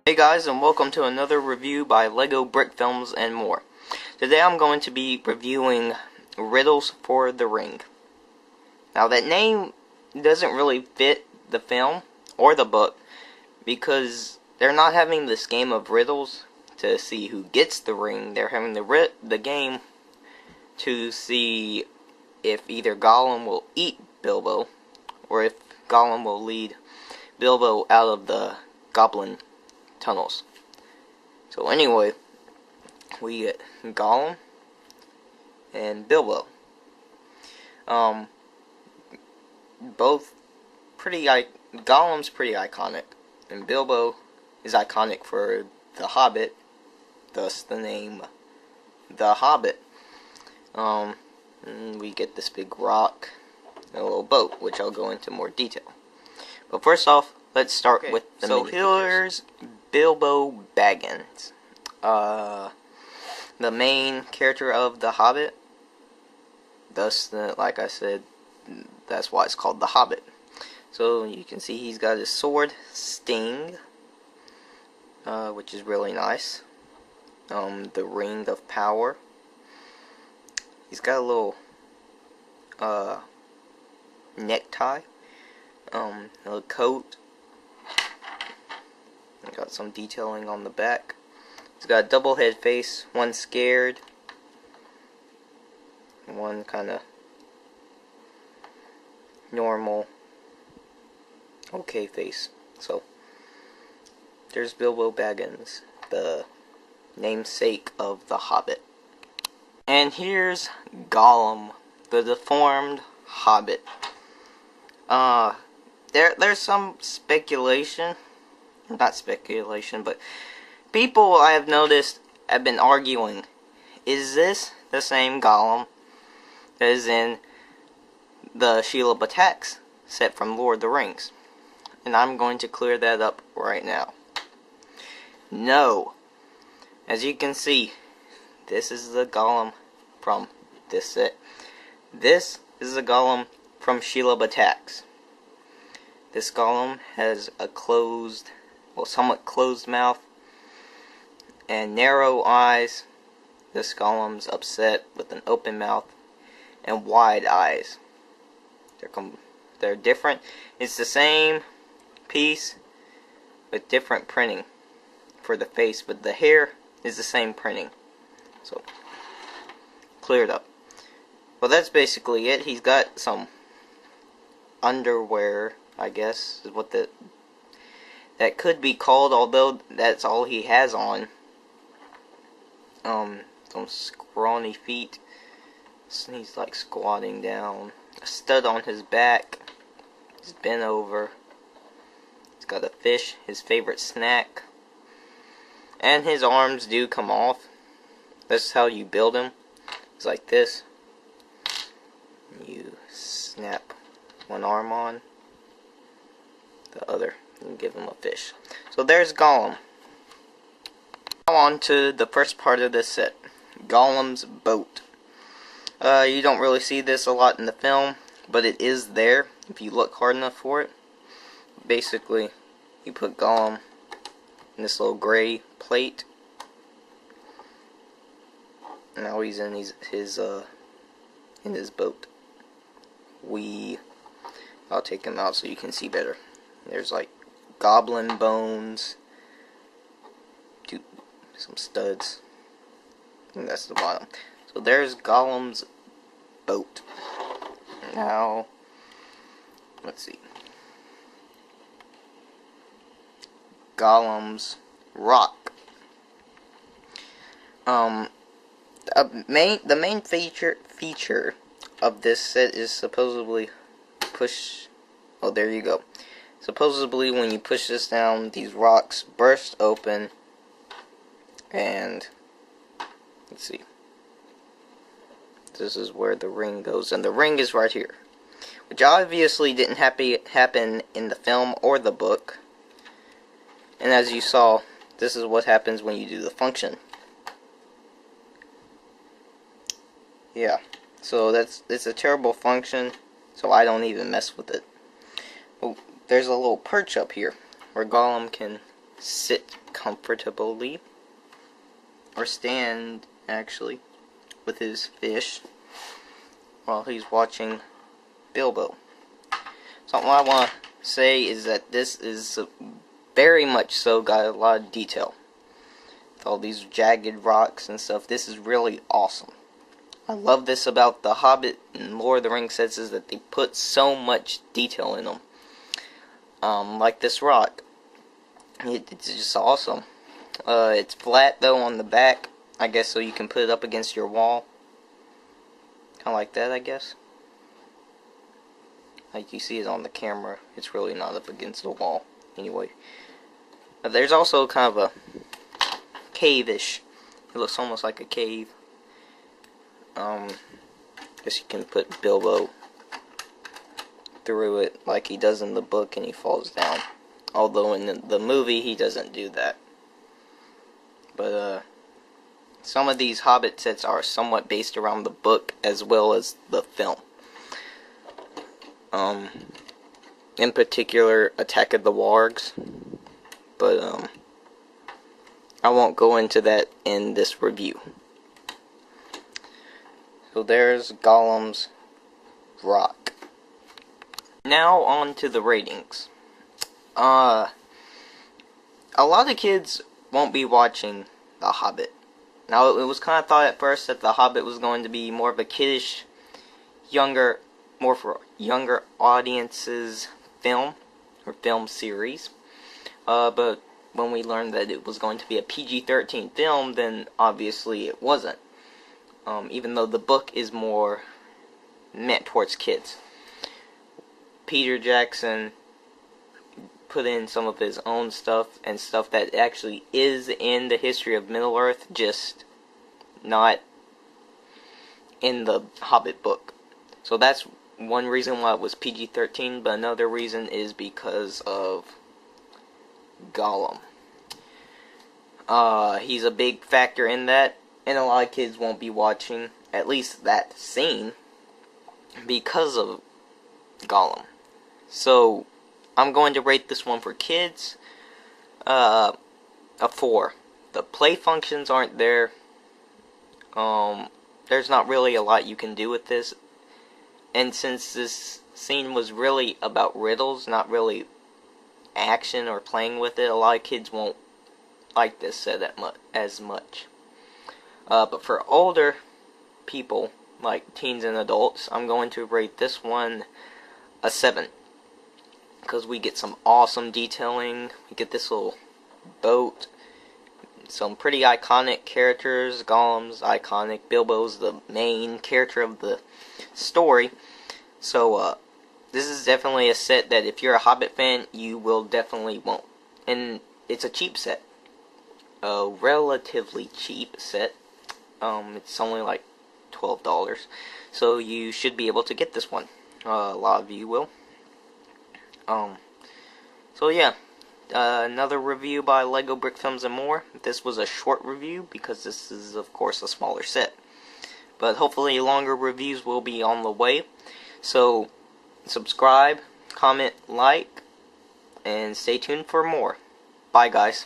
Hey guys, and welcome to another review by Lego Brick Films and more. Today I'm going to be reviewing Riddles for the Ring. Now that name doesn't really fit the film or the book because they're not having this game of riddles to see who gets the ring. They're having the game to see if either Gollum will eat Bilbo or if Gollum will lead Bilbo out of the goblin tunnels. So anyway, we get Gollum and Bilbo. Both pretty Gollum's pretty iconic, and Bilbo is iconic for The Hobbit, thus the name The Hobbit. We get this big rock and a little boat, which I'll go into more detail. But first off, let's start with the So here's Bilbo Baggins, the main character of The Hobbit. Thus, like I said, that's why it's called The Hobbit. So you can see he's got his sword, Sting, which is really nice. The Ring of Power. He's got a little necktie, a little coat. Got some detailing on the back. He's got a double head face, one scared, one kind of normal, okay face. So, there's Bilbo Baggins, the namesake of The Hobbit. And here's Gollum, the deformed hobbit. There's some speculation. Not speculation, but people I have noticed have been arguing, is this the same Gollum that is in the Sheila Batak's set from Lord of the Rings? And I'm going to clear that up right now. No. As you can see, this is the Gollum from this set. This is the Gollum from Sheila Batak's. This Gollum has a somewhat closed mouth and narrow eyes. This Gollum's upset with an open mouth and wide eyes. They're different. It's the same piece with different printing for the face, but the hair is the same printing. So, cleared up. Well, that's basically it. He's got some underwear, I guess, is what that could be called, although that's all he has on. Some scrawny feet. He's like squatting down. A stud on his back. He's bent over. He's got a fish, his favorite snack. And his arms do come off. That's how you build him. It's like this. You snap one arm on, the other, and give him a fish. So there's Gollum. Now on to the first part of this set, Gollum's boat. You don't really see this a lot in the film, but it is there if you look hard enough for it. Basically, you put Gollum in this little gray plate. Now he's in his boat. I'll take him out so you can see better. There's like goblin bones, some studs, and that's the bottom. So there's Gollum's boat. Now, let's see. Gollum's rock. The main feature of this set is supposedly push. Oh, there you go. Supposedly, when you push this down, these rocks burst open, and let's see. This is where the ring goes, and the ring is right here, which obviously didn't happen in the film or the book. And as you saw, this is what happens when you do the function. Yeah, so it's a terrible function, so I don't even mess with it. Oh, there's a little perch up here where Gollum can sit comfortably, or stand actually, with his fish while he's watching Bilbo. Something I want to say is that this is very much so got a lot of detail. With all these jagged rocks and stuff, this is really awesome. I love this about The Hobbit and Lord of the Rings sets, is that they put so much detail in them. Like this rock. It's just awesome. It's flat though on the back, I guess, so you can put it up against your wall. Kind of like that, I guess. Like you see it on the camera, it's really not up against the wall. Anyway. There's also kind of a cave-ish. It looks almost like a cave. Guess you can put Bilbo through it like he does in the book and he falls down. Although in the movie he doesn't do that. But some of these Hobbit sets are somewhat based around the book as well as the film. In particular, Attack of the Wargs. But I won't go into that in this review. So there's Gollum's rock. Now on to the ratings. A lot of kids won't be watching The Hobbit. Now it was kind of thought at first that The Hobbit was going to be more of a kiddish, more for younger audiences film, or film series. But when we learned that it was going to be a PG-13 film, then obviously it wasn't. Even though the book is more meant towards kids. Peter Jackson put in some of his own stuff, and stuff that actually is in the history of Middle-earth, just not in the Hobbit book. So that's one reason why it was PG-13, but another reason is because of Gollum. He's a big factor in that, and a lot of kids won't be watching, at least that scene, because of Gollum. So, I'm going to rate this one for kids a 4. The play functions aren't there. There's not really a lot you can do with this. And since this scene was really about riddles, not really action or playing with it, a lot of kids won't like this set as much. But for older people, like teens and adults, I'm going to rate this one a 7. Because we get some awesome detailing. We get this little boat. Some pretty iconic characters. Gollum's iconic. Bilbo's the main character of the story. So, this is definitely a set that if you're a Hobbit fan, you will definitely want. And it's a cheap set. A relatively cheap set. It's only like $12. So you should be able to get this one. A lot of you will. So yeah. Another review by Lego Brick Films and More. This was a short review because this is, of course, a smaller set. But hopefully longer reviews will be on the way. So, subscribe, comment, like, and stay tuned for more. Bye, guys.